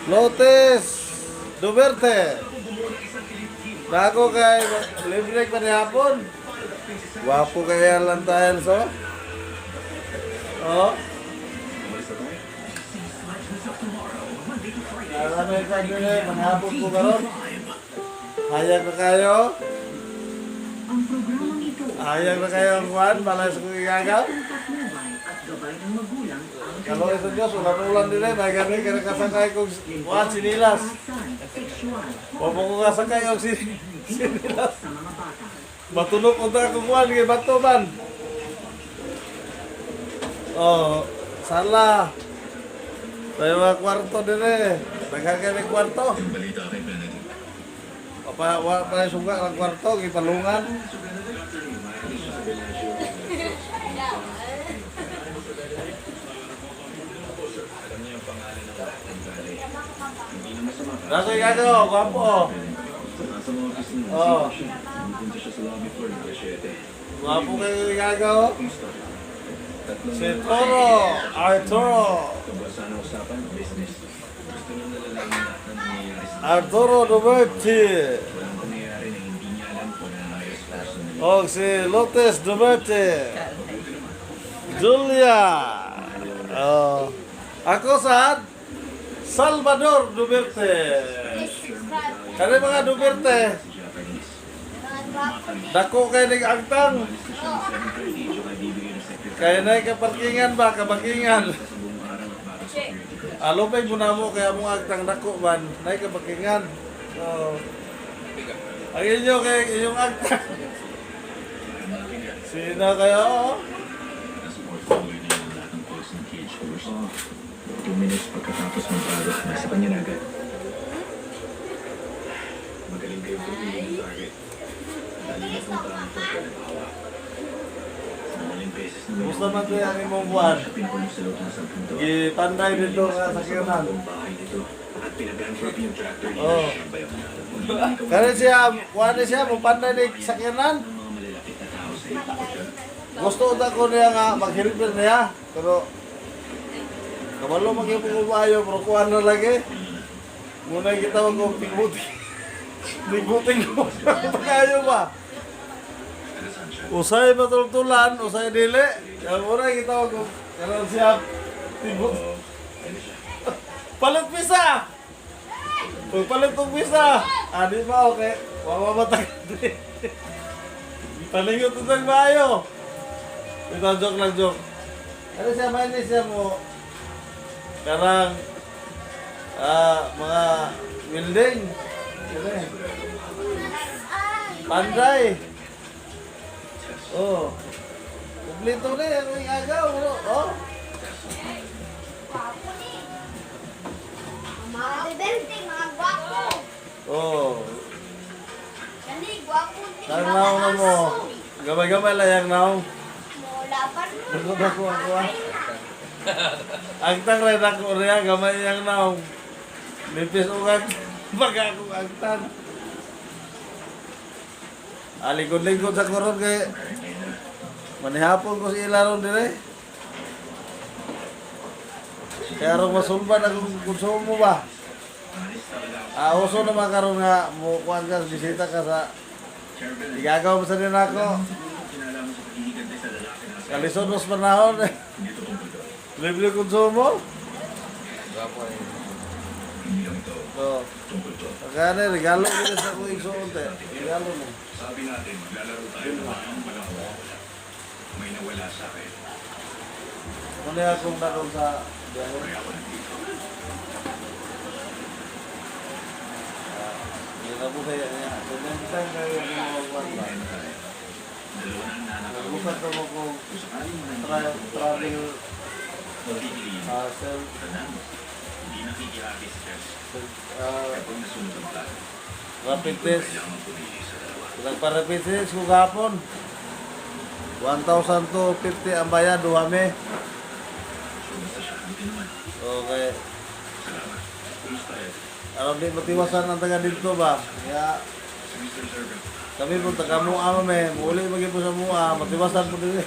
Lotes Duterte. Dako kay libre pa ni hapon. Wapo kaya lang tayo so. Oh. Alam ka dili manhapon ko karon. Hayag na kayo. Hayag na kayo ang kwan, balas ko igagaw. Kalau itu Diyos, ulan-ulan din may gani ka nakasakay kong kwan, sinilas. Wapo ko kasakay kong sinilas. Matulog ko na kong kwan, kay bato man. Oh, salah. Tayo mga kwarto din nagkakaling kwarto. Pa suga ng kwarto, ipalungan. Nasa igago, guwapo. Oh. Guwapo kayo igago. Si Toro, Arturo. Arturo Duterte. O si Lotes Duterte. Julia. Oh. Ako saan? Salvador Duterte. Kani mga Duterte. Dako kay ning agtang. Kaya na kaparkingan ba, kabakingan. Alopay muna mo kaya mong agtang dako man, na kabakingan. So, ang inyo kay inyong agtang. Sino kayo? 2 minutes pagkatapos mag-alas, nasa kanya na agad. Magaling kayo pumili ng target. Dali na kung parang pagkakatawa. Maling beses na Gusto man ko yung imong buwan. pinupuno sa loob ng sampung taon. Ipanday dito nga sa kirnan. Ang bahay nito at pinabankrupt yung tractor niya. Oh. Kaya siya, kuha siya, mupanday ni sa kirnan. Ang mga malalapit na tao sa iyo. Gusto na ko niya nga mag-helper niya. Pero, kabalo mag-ipukubayo, pero kuha na lagi. Muna kita mag-pigbuting. Pigbuting ko. Pagkayo ba? Usay matultulan, usay dili. Kaya muna kita mag-karoon siya. Pigbuting. Palit pisa! Pagpalit ng pisa! Di ba okay? Mamamatag. Palingot ito ng bayo. Ito, joke lang, joke. Ano siya, mainis siya mo. Karang mga building. Ano eh. Panday. Oh. Kumplito na yan, may agaw. Oh. Mga bebente, mga gwapo. Oh. Kani, gwapo. Tanaw na mo. Gamay-gamay lang yung naong. Laban mo. Dako. Agtang rin ako rin, gamay yung naong. Nipis ugat. Baga akong agtang. Alikod-likod sa koron kay manihapon ko si ilaron dire. Kaya rin masulban akong konsumo ba? Uso naman karon nga mukuhan ka, bisita ka sa igagaw mo sa din ako. Kalisod mas panahon eh. Libre konsumo. So, kaya regalo ko sa kong igsuon te. Regalo mo. Sabi natin, maglalaro tayo ng mga panahon. May nawala sa akin. Muna akong nakong sa biyahe. Kaya ako nandito. Hindi na po kaya niya. So, next time kayo yung mga magwala. Dalawa na nanak ako. Nagbukat ako kung travel self Fernando, hindi nakikihapis-stress. Kapag nasunod ang plano, rapid test. kailangan pumili sa dalawa. Nagpa-rapid test ko gapon. 1,250 ang bayad, duhame. Basta siya, buti naman. Okay. Salamat. Kumusta Ed? Alam di matiwasan ang taga dito ba? Kaya Si Mr. Servant. kami po taga mua kami. Muli maging po sa mua. Matiwasan po din.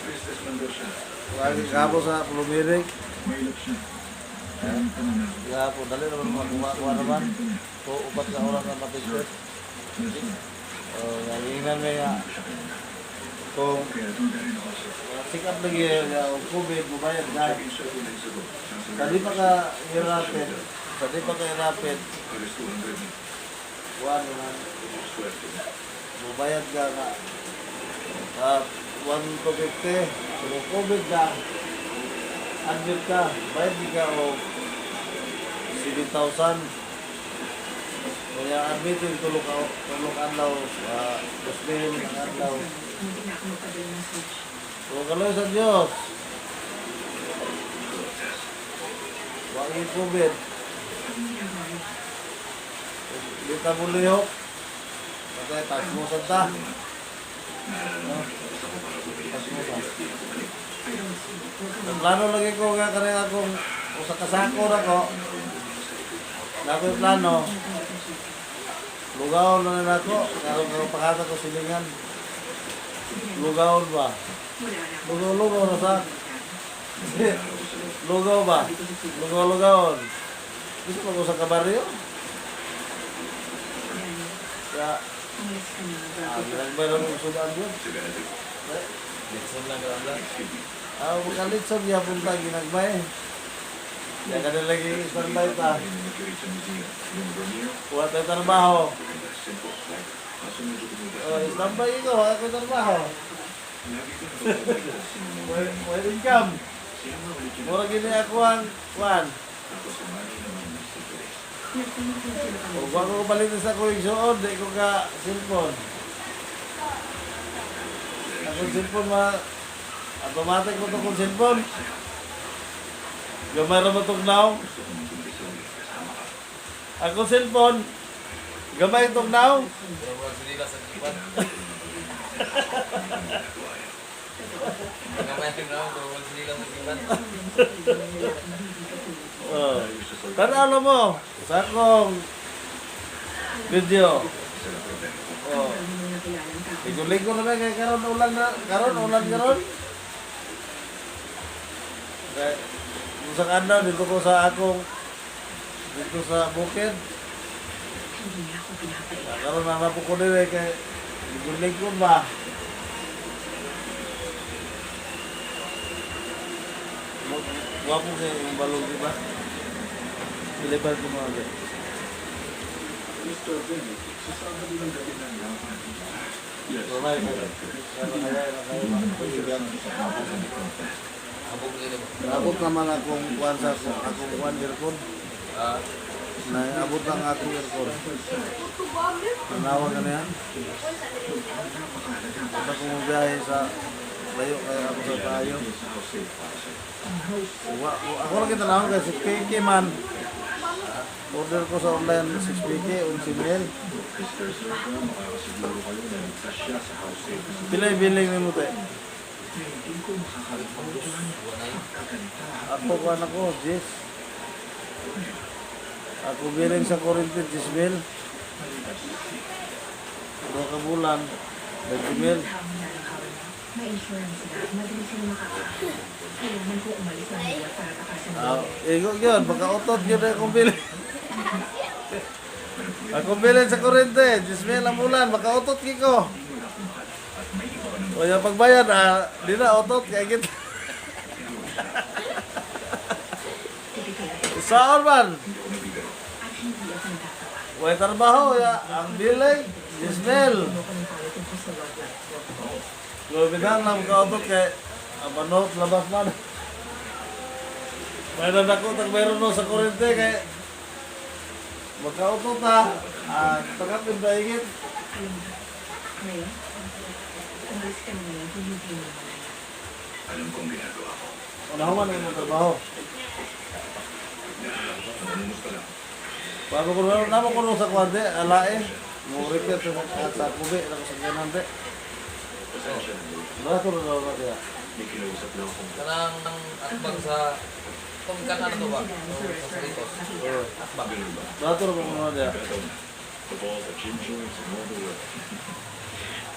Business man daw siya. Lagi kapo sa Plumirik. Mailap siya. Kaya po, dali naman makuha naman. So, upat na oras na mapigpit. Ngayon may nga. Kung Kaya doon na rin ako sa sick up lagi ang COVID, bubayad na. naging sa tunay sagot. Sadi pa ka hirapin. Sadi pa ka hirapin. Arestuhan rin. Buwan na. Swerte. Bubayad ka nga. 1 to 50. Pero COVID ka. Admit ka. Bayad di ka o 7,000. Kaya admitin tulog adlaw. 2,000 ang adlaw. So, kaloy sa Diyos. Wagi COVID. Di ta bulihok. Patay, tax mo sa ta. No? Tax mo sa. Plano lagi ko nga kanina akong usa kasako na ko. Nako yung plano. Lugaw na nila ko. Karoon ko pakata ko silingan. Lugaw ba? Lugaw na sa. Lugaw ba? Lugaw. Gusto mo ko sa kabaryo? Kaya, nagbayar ng sudan yun. Litson lang lang. Makalitson niya punta, ginagbay. Kaya ka na lagi standby ta. Kuha tayo trabaho. Standby ikaw, ako trabaho. May income. Mura gini ako ang kuhan. Kung ako palitin sa kuwing suod, di ko ka cellphone. Ako cellphone automatic mo ito kung cellphone. Gamay na matugnaw. Ako cellphone. Gamay tugnaw. Tanaw mo. Sa akong video. Ligo-ligo na lang kaya karon ulan. Kaya sa kandaw dito ko sa akong dito sa bukid. Karon na po ko dire kay ligo-ligo ba. Wapo kayo yung balong, di ba? Ilipan ko mga agad. Mr. Benny, sa Sabado ng gabi ng laban. Yes. Romay ko. Kaya kayo mga kaibigan. Naabot naman akong kuwan sa akong kuwan aircon. Naabot ang akong aircon. Nanawag ka na yan. Punta ko mabiyahe sa layo kaya ako sa tayo. Ako lang kita naman kasi KK man. Order ko sa online 6PK, 11 Pilay biling ni mo tayo. Ako kuhan ako, 10. Ako biling sa Corinto, 10,000. Dua ka bulan, 20,000. May insurance na. Madaling sila makakita. Kailangan ko umalis ng buwan para takasan mo. Igo yun, baka-utot yun na akong bilin. Akong bilin sa kurente, 10,000 ang bulan, baka-utot ko. O yung pagbayad, di na utot, kaya kita. Saan man? At hindi ako nagkakawa. May trabaho, ang bilin, 10,000. Luminan lang kautot kay manot labas man. Mayroon ako mayroon no sa kurente kay magkautot na tagapin ba higit. Ngayon, umalis ka na ngayon, hindi mo Alam kong ginagawa ko. Unahuman ang mga trabaho. Namumusta lang. Bago ko naman ko sa kwante, alae. Mo repair sa kubi, ako sa ganante. Pasensya na doon. Bato na daw na kaya. May kinausap lang akong Kanang atbang sa kan ano to ba? Sa Salitos. Atbang. ganun ba? Bato na mga dia. Taon. The balls at gym joints and all the work.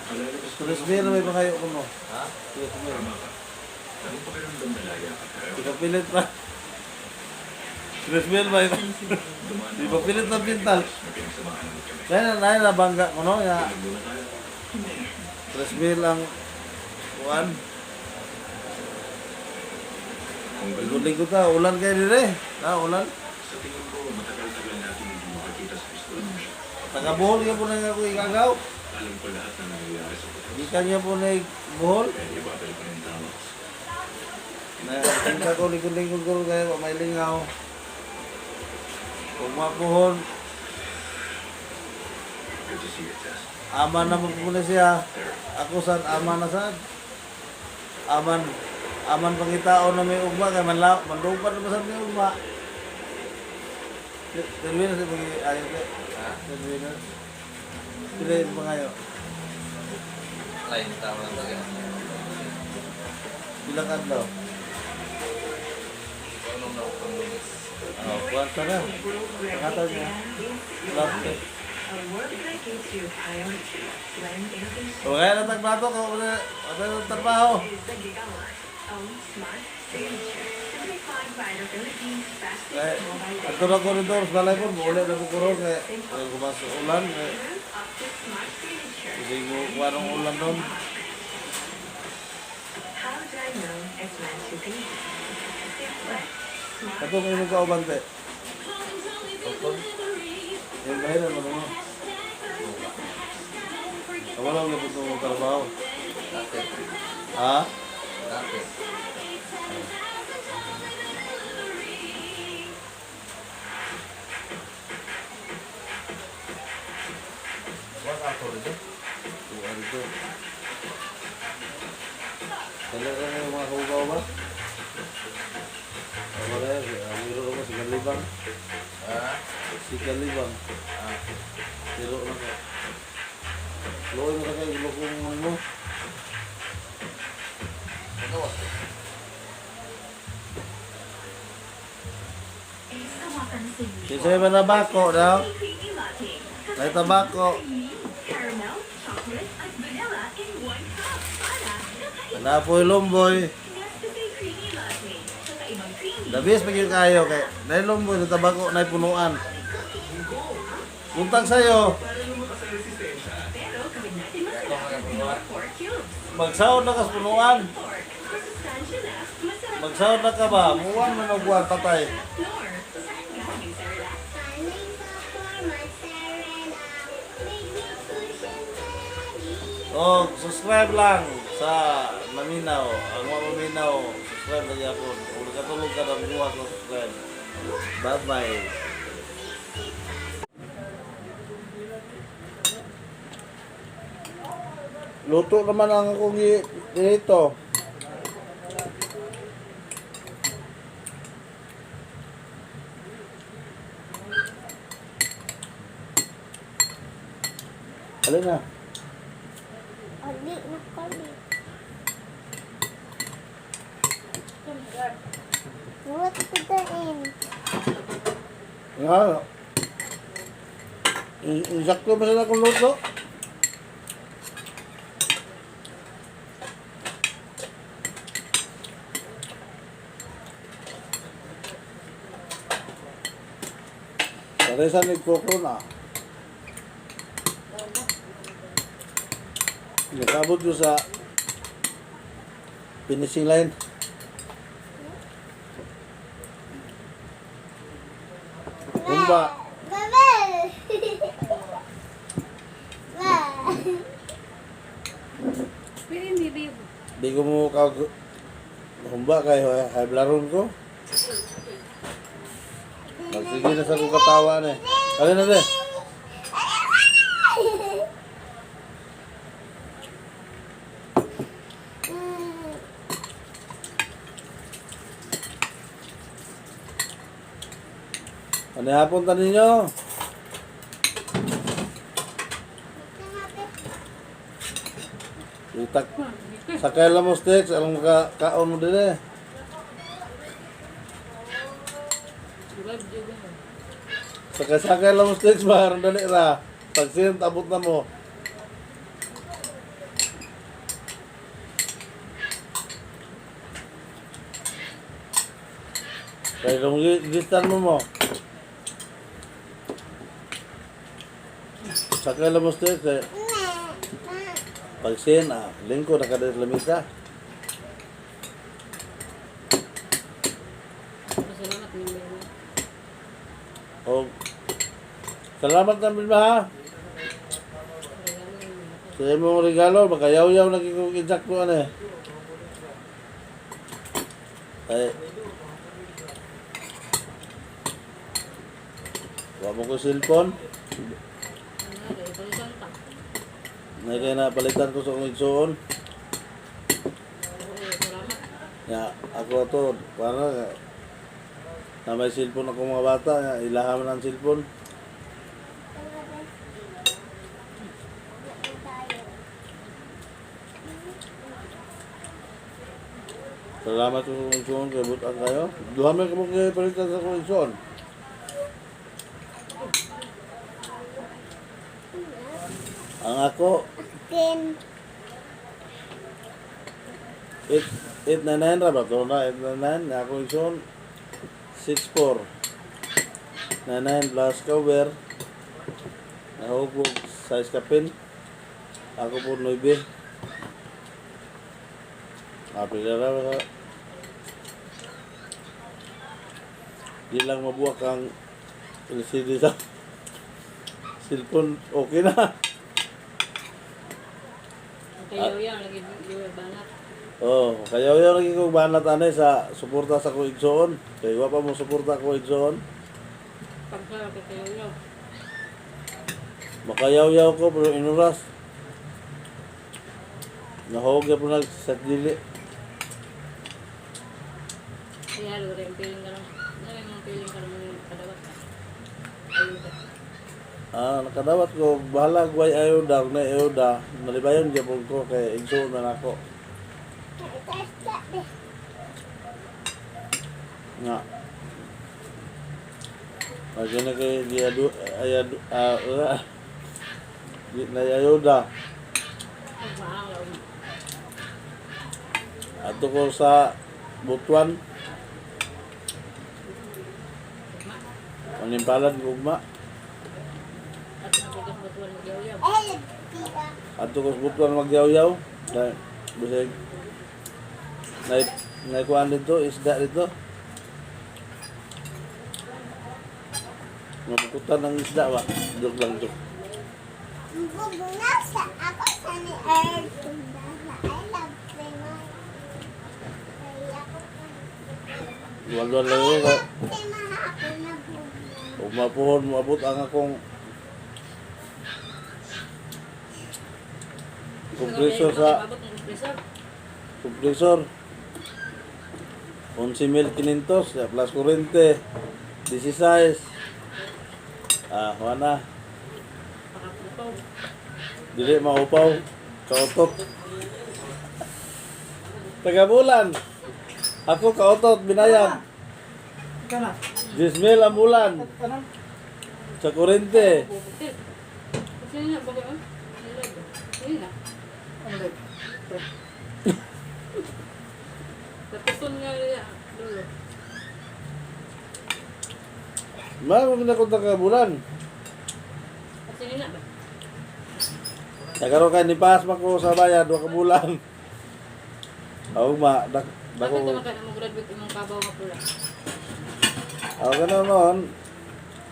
Alalabas ko Stress beer na may pangayo ko no. Ha? Stress beer. Tama ka. Anong pakiramdam na laya ka tayo? Pinapilit pa. Chris Mil ba ito? Di ba pilit na pintal? Kaya na nabangga ko no, ya. Chris Mil ang kuan. Lingkod-lingkod ta, ulan kayo dire. Ulan. Sa tingin ko, matagal-tagal natin hindi makakita sa pistola mo siya. Taga-Bohol ka po na nga ako ikagaw. Alam ko lahat na nangyayari sa putos. Di kanya po na Bohol. Kaya ibabalik ko rin tama. Tingka ko, likod-likod ko kaya may lingaw. Kung mapuhon, Good to see you, Tess. aman na muna siya. Ako saan, aman na saan? Aman pangitao na may ugma, kaya manlupan na saan may ugma. Terwin na siya ayaw ka. Ha? Terwin na. Sila yung pangayo. Lain tama lang talaga. Bilang adlaw. Anong na akong lunes? Kwarta na. Pakataw niya. Last day. A work that gives you priority when innovation O kaya natagbato ko, wala ng trabaho. is the Gigawatt own smart signature. Simplified by the Philippines' fastest Kaya, mobile ato na koridor sa balay po, muli na po kurong kaya kumasok ulan. Kaya, up to smart signature. hindi ko kuwarong ulan doon. How do I know it's meant to be? Simple, smart. Kato kayo nagkaubante. Tungkol? Yung bahiran mo naman. Wala ko na po itong trabaho. Dati. Ha? Dati. What ako rin eh? Ano ito? Talaga na yung mga kaubaw ba? Ano na yan? Miro naman si Galibang. Ha? Si Galibang. Ah. Miro na ka. Loy mo na kayo, lukong mo. Ano? Kisay man na bako daw. Creamy latte. May tabako. Caramel, chocolate, at vanilla in one cup. Para kakaibang Napoy lumboy. Nescafe Creamy Latte. Kakaibang creamy. Labis pa yun kayo kay dahil lumboy na tabako na punuan. Buntag sa'yo. Pero gawin natin masarap with 4 cubes. Magsahod na kas punuan. Pork. Masustansya na. Masarap Magsahod na ka ba? Muwan mo na buwan patay. Nor. Saan galing sa relax? Standing up for mozzarella. Make me push and daddy. Oh, subscribe lang sa Maminaw. Ang mga Maminaw, subscribe na po. Kung nakatulog ka ng buwan, subscribe. Bye-bye. Luto naman ang akong dito. Alin na? Ali na kali. What to the end? Nga. Insakto ba sila kung luto? Teresa nagkukro na. Nakabot ko sa finishing line. Humba. Babel! Ba! Di ko mo humba kayo ay blaron ko. Magsige na sa kong katawan eh. Alin na de? Ano hapon ta ninyo? Itak. Sakay lang mo sticks. Alam mo kaon mo din eh. Sakay lang mo sticks ba? Harang dali ra. Pagsin, abot na mo. Kaya nung gistan mo. Sakay lang mo sir, kaya pagsin, lingko na kada lamisa. Masalamat ng meron. O, salamat na Bilma ha. Sa imong regalo, makayaw-yaw na kikong insakto ano eh. Ay, wala mo ko cellphone. Palitan ka. Na kaya napalitan ko sa kong igsoon. Salamat. Ya, ako to, para na may cellphone ako mga bata, ilahaman ang cellphone. Salamat sa kong igsoon, kay butan kayo. Duhamay ka mo kayo palitan sa kong igsoon. Ang ako, Then, 899 ra ba? Ito na, 899. Ako igsoon, 64. 99 plus cover. Ako po size kapin. Ako po 9. Apil na ra. Di lang mabuak ang LCD sa cellphone. Okay na. Kayaw yan, lagi yung banat. Oh, kaya yung lagi kong banat anay sa suporta sa kong igsoon. Kaya wa pa mo suporta ko igsoon. Pagka kayaw yan. Makayaw-yaw ko pero inuras. Nahog ya po sa dili. Kaya lura yung piling ka lang. Ano yung piling ka lang kadawat ka? Ayun ka. Nakadawat ko, bahala guay ayuda, kung na ayuda, nalibayon dyan ko kay igsoon na ako. Nga. Lagi na kay di na ayuda. Pagmahalaw mo. Ato ko sa Butuan, Manimpalan, Gugma. At nabugas batuan mag-yaw-yaw. Ato ko sa Butuan magyaw-yaw. Dahil, bisig, naikuan dito, isda dito. Mabukutan ng isda ba? Joke lang joke. bubunasa ako sa ni Earth. I love Pinoy. Kaya ako Duwan-duwan lang yun. Timaha ako na bubunasa. Huwag mapuhon, maabot ang akong kompresor sa Abot ng kompresor. kompresor. 11,500 plus kurente 16. Wala. Pakapupaw. Dili maupaw. Kautot. Taga-bulan. Ako kautot, binayad. Ikaw na. 10,000 ang bulan. Ano? Sa kurente. Puputit. Kasi yun na, bago yun. Yun na. Ano ba? Taputon nga yan. Lolo. Marami na kong taga-bulan. Kasi yun na ba? Nagkaroon kayo ni Pasma ko sa bayad, 2 ka bulan. Ako Bakit dako. naman ka na mag-graduate imong kabaw nga pula? Ako gano'n noon,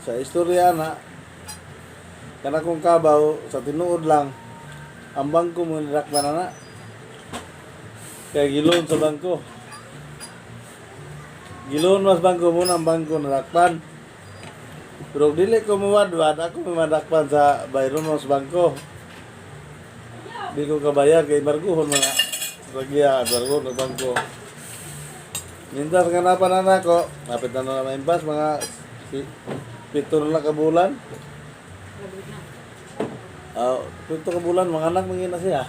sa istorya na, kana kong kabaw, sa tinuod lang, ang bangko mo nirakpan na. Kaya gilon sa bangko. Gilon mas bangko mo ang bangko nirakpan. Pero dili ko mawadwad, ako mamadakpan sa bayron mas bangko. Di ko kabayar kay barguhon mga lagya, barguhon ng bangko. Mintas nga napan na ako, napit na naman imbas, mga 7 na kabulan. Graduate na. 7 kabulan, mga anak mangina siya.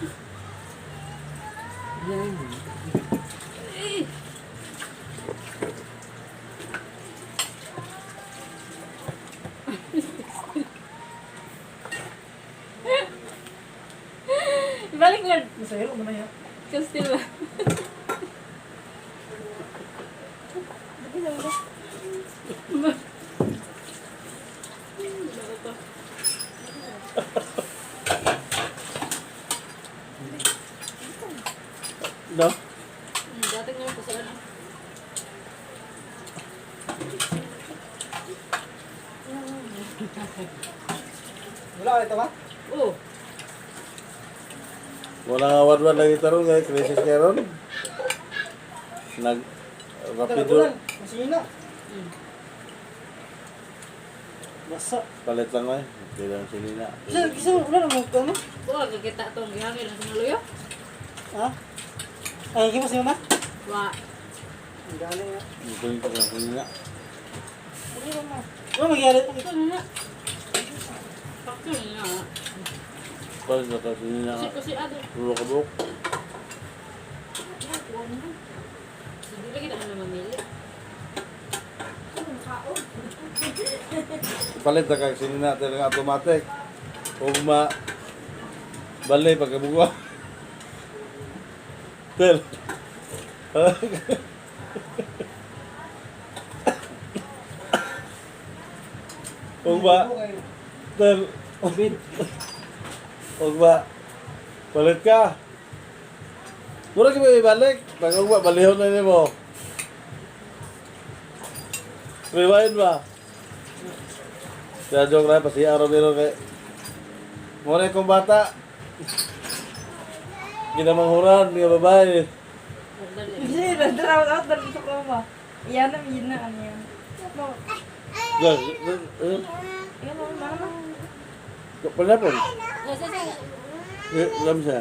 Ibalik mo. Masaya mo naman yan. Kasi ba? Wala ka ito ba? Oo. Wala nga wadwad lagi taron kay krisis karon. Nag rapido Masina. Hmm. Basa. palit lang ay. Hindi lang sinina. Kisa wala na mo ito ano? Wala kagkita itong gihangin ang sinaluyo. Ha? Ay, kimo si mama? Wa. Ang galing nga. Mukunin ko lang sinina. Ano magyari ito? Ito na. Pakto na. Palit na ka sinina nga. Kasi ado. Puro ka buhok. Sige lagi na naman mamili. Palit na ka sinina tayo ng automatic. Kung balay pagkabuwa. Tel. Kung Tel. Kung palit ka. Mura ka ba ibalik? Pag balihon na niyo mo. Rewind ba? Kaya joke lang, pasi araw-biro kay... Muna kong bata. Ginamanghuran, nga babae. Dali. Hindi, nandaraw out dali sa mama. Iyan na, yun na, ano yan. Gal, Iyan mo, mama. Palapon. Nasa sa. Alam siya.